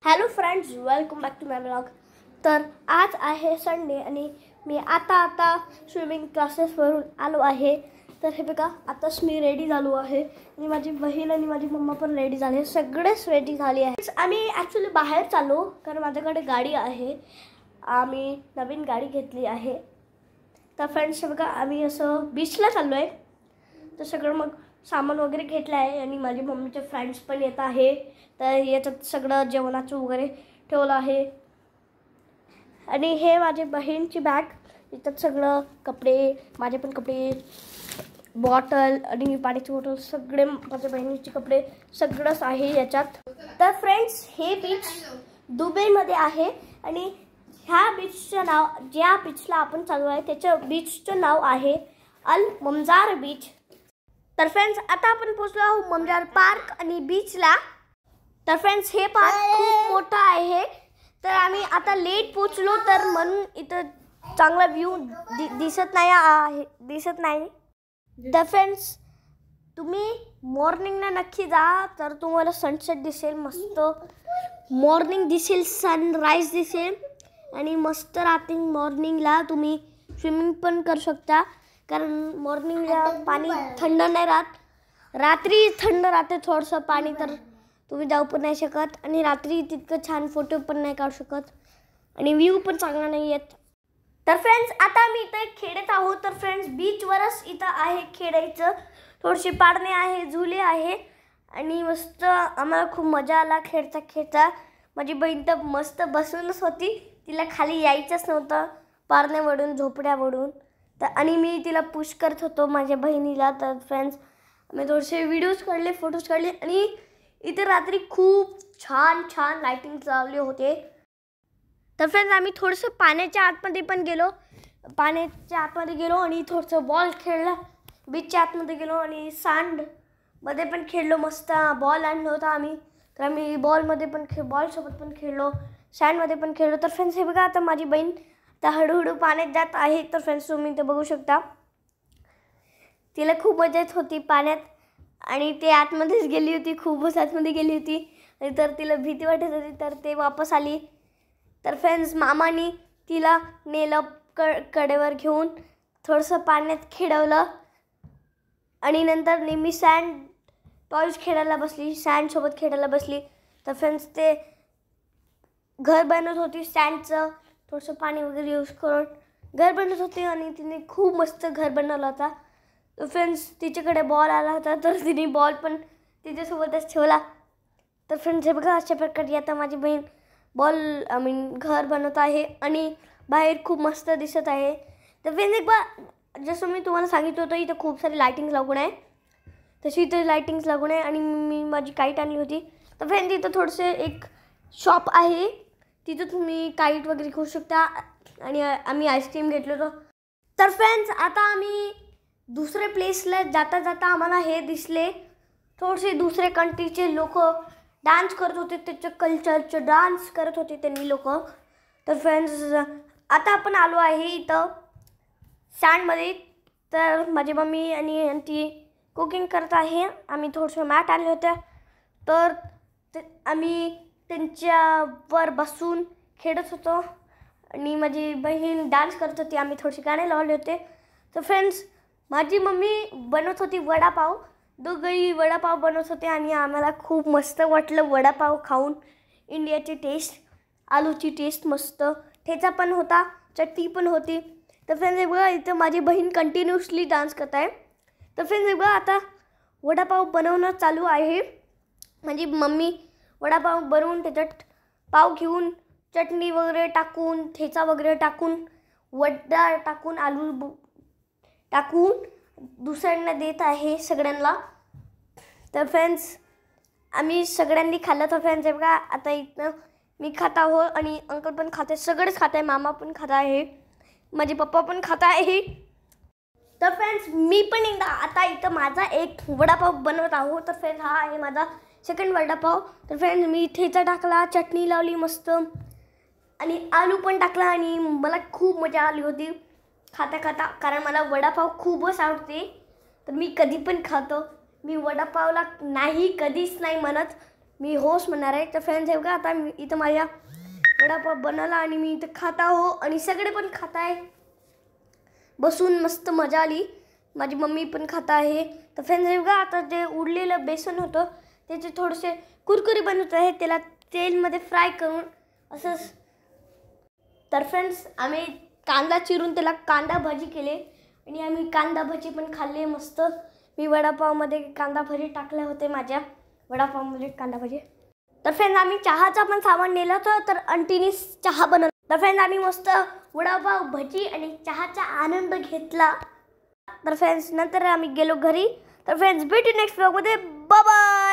Hello friends, welcome back to my blog. तर आज आहे संडे आणि मी आता स्विमिंग क्लासेसवरून आलो आहे। तर हे बघा, आताच मी रेडी झालो आहे आणि माझी बहीण आणि माझी मम्मा पण रेडी झाले, सगळेच रेडी झाले आहेत। आम्ही ॲक्च्युली बाहेर चाललो कारण माझ्याकडे गाडी आहे, आम्ही नवीन गाडी घेतली आहे। तर फ्रेंड्स बघा, आम्ही असं बीचला चाललो आहे। तर सगळं मग सामान वगैरे घेतलं आहे आणि माझी मम्मीचे फ्रेंड्स पण येत आहे। तर याच्यात सगळं जेवणाचं वगैरे ठेवलं आहे आणि हे माझी बहीणची बॅग, याच्यात सगळं कपडे, माझे पण कपडे, बॉटल आणि पाण्याची बॉटल, सगळे माझ्या बहिणीचे कपडे सगळंच आहे याच्यात। तर फ्रेंड्स, हे बीच दुबईमध्ये आहे आणि ह्या बीचचं नाव, ज्या बीचला आपण चाललो आहे त्याचं बीचचं नाव आहे अल ममजार बीच। तर फ्रेंड्स, आता आपण पोहोचलो आहोत ममजार पार्क आणि बीचला। तर फ्रेंड्स, हे पार्क खूप मोठा आहे, तर आम्ही आता लेट पोहोचलो तर म्हणून इथं चांगला व्ह्यू दिसत नाही। तर फ्रेंड्स, तुम्ही मॉर्निंगला नक्की जा, तर तुम्हाला सनसेट दिसेल, मस्त मॉर्निंग दिसेल, सनराईज दिसेल आणि मस्त राहते। मॉर्निंगला तुम्ही स्विमिंग पण करू शकता कारण मॉर्निंगला पाणी थंड नाही राहत, रात्री थंड राहते थोडंसं पाणी, तर तुम्ही जाऊ पण नाही शकत आणि रात्री तितकं छान फोटो पण नाही काढू शकत आणि व्ह्यू पण चांगला नाही येत। तर फ्रेंड्स, आता आम्ही इथे खेळत आहोत। तर फ्रेंड्स, बीचवरच इथं आहे खेळायचं, थोडीशी पाळणे आहे, झुले आहे आणि मस्त आम्हाला खूप मजा आला खेळता। माझी बहीण तर मस्त बसूनच होती, तिला खाली यायचंच नव्हतं पाळण्यावरून, झोपड्यावरून, तर आणि मी तिला पुश करत होतो माझ्या बहिणीला। तर फ्रेंड्स, आम्ही थोडेसे व्हिडिओज काढले, फोटोज काढले आणि इथे रात्री खूप छान लाइटिंग लावले होते। तर फ्रेंड्स, आम्ही थोडंसं पाण्याच्या आतमध्ये गेलो आणि थोडंसं बॉल खेळला, बीचच्या आतमध्ये गेलो आणि सँडमध्ये पण खेळलो, मस्त बॉल आणला होता आम्ही, तर आम्ही बॉलसोबत पण खेळलो, सँडमध्ये पण खेळलो। तर फ्रेंड्स, हे बघा, आता माझी बहीण तर हळूहळू पाण्यात जात आहे। तर फ्रेंड्स, तुम्ही इथे बघू शकता, तिला खूप मजा येत होती पाण्यात आणि ते आतमध्येच गेली होती, खूपच आतमध्ये गेली होती आणि तर तिला भीती वाटत होती, तर ते वापस आली। तर फ्रेंड्स, मामानी तिला नेलं कडेवर घेऊन, थोडंसं पाण्यात खेळवलं आणि नंतर नेहमी सँड टॉयज खेळायला बसली, सँडसोबत खेळायला बसली। तर फ्रेंड्स, ते घर बनवत होती, सँडचं थोडंसं पाणी वगैरे यूज करून घर बनवत होती आणि तिने खूप मस्त घर बनवलं होता। तर फ्रेंड्स, तिच्याकडे बॉल आला होता, तर तिने बॉल पण तिच्यासोबतच ठेवला। तर फ्रेंड्स, हे बघा, अशा प्रकारे आता माझी बहीण घर बनवत आहे आणि बाहेर खूप मस्त दिसत आहे। तर फ्रेंड्स, एक बार जसं मी तुम्हाला सांगितलं होतं, इथं खूप सारी लाइटिंग्स लागून आहे, तशी इथं लाइटिंग्स लागून आहे आणि मी माझी काईट आणली होती। तर फ्रेंड्स, इथं थोडंसं एक शॉप आहे, तिथं तुम्ही काईट वगैरे घेऊ शकता आणि आम्ही आईस्क्रीम घेतलं होतं। तर फ्रेंड्स, आता आम्ही दुसऱ्या प्लेसला जाता आम्हाला हे दिसले, थोडेसे दुसरे कंट्रीचे लोक डान्स करत होते, त्याचं कल्चरचं डान्स करत होते त्यांनी लोक। तर फ्रेंड्स, आता आपण आलो आहे इथं सँडमध्ये, तर माझी मम्मी आणि आंटी कुकिंग करत आहे। आम्ही थोडंसं मॅट आणले होते, तर आम्ही त्यांच्यावर बसून खेळत होतो आणि माझी बहीण डान्स करत होती, आम्ही थोडेसे गाणे लावले होते। तर फ्रेंड्स, माझी मम्मी बनवत होती वडापाव, दोघंही वडापाव बनवत होते आणि आम्हाला खूप मस्त वाटलं वडापाव खाऊन, इंडियाची टेस्ट, आलूची टेस्ट, मस्त ठेचा पण होता, चटणी पण होती। तर फ्रेंड्स, बघा, इथं माझी बहीण कंटिन्युअसली डान्स करत आहे। तर फ्रेंड्स, बघा, आता वडापाव बनवणं चालू आहे। माझी मम्मी वडापाव बनवून त्याच्यात पाव घेऊन, चटणी वगैरे टाकून, ठेचा वगैरे टाकून, वडा टाकून, आलू टाकून दुसऱ्यांना देत आहे सगळ्यांना। तर फ्रेंड्स, आम्ही सगळ्यांनी खाल्लं। तर फ्रेंड्स, बघा, आता इथं मी खात आहो आणि अंकल पण खात आहे, सगळेच खात आहे, मामा पण खात आहे, माझे पप्पा पण खात आहे। तर फ्रेंड्स, मी पण एकदा आता इथं माझा एक वडापाव बनवत आहो। तर फ्रेंड्स, हा आहे माझा सेकंड वडापाव। तर फ्रेंड्स, मी ठेचा टाकला, चटणी लावली मस्त आणि आलू पण टाकला आणि मला खूप मजा आली होती खाता, कारण मला वडापाव खूपच आवडते। तर मी कधी पण खातो, मी वडापावला नाही कधीच नाही म्हणत, मी होस्ट म्हणणार आहे. तर फ्रेंड्स हे बघा आता मी इथं माझ्या वडापाव बनवला आणि मी इथं खाता हो आणि सगळे पण खात आहे. बसून मस्त मजा आली. माझी मम्मी पण खात आहे. तर फ्रेंड्स हे बघा आता जे उरलेलं बेसन होतं त्याचे थोडेसे कुरकुरे बनवत आहे त्याला तेलमध्ये फ्राय करून असंच. तर फ्रेंड्स आम्ही कांदा चिरून त्याला कांदा भाजी केले आणि आम्ही कांदा भाजी पण खाल्ली मस्त. मी वडापावमध्ये कांदा भाजी टाकले होते माझ्या वडापावमध्ये कांदा भाजी. तर फ्रेंड्स आम्ही चहाचा पण सामान नेलं होतं तर आंटीने चहा बनवला. तर फ्रेंड्स आम्ही मस्त वडापाव भजी आणि चहाचा आनंद घेतला. तर फ्रेंड्स नंतर आम्ही गेलो घरी. तर फ्रेंड्स भेटू नेक्स्ट व्लॉगमध्ये. Bye bye.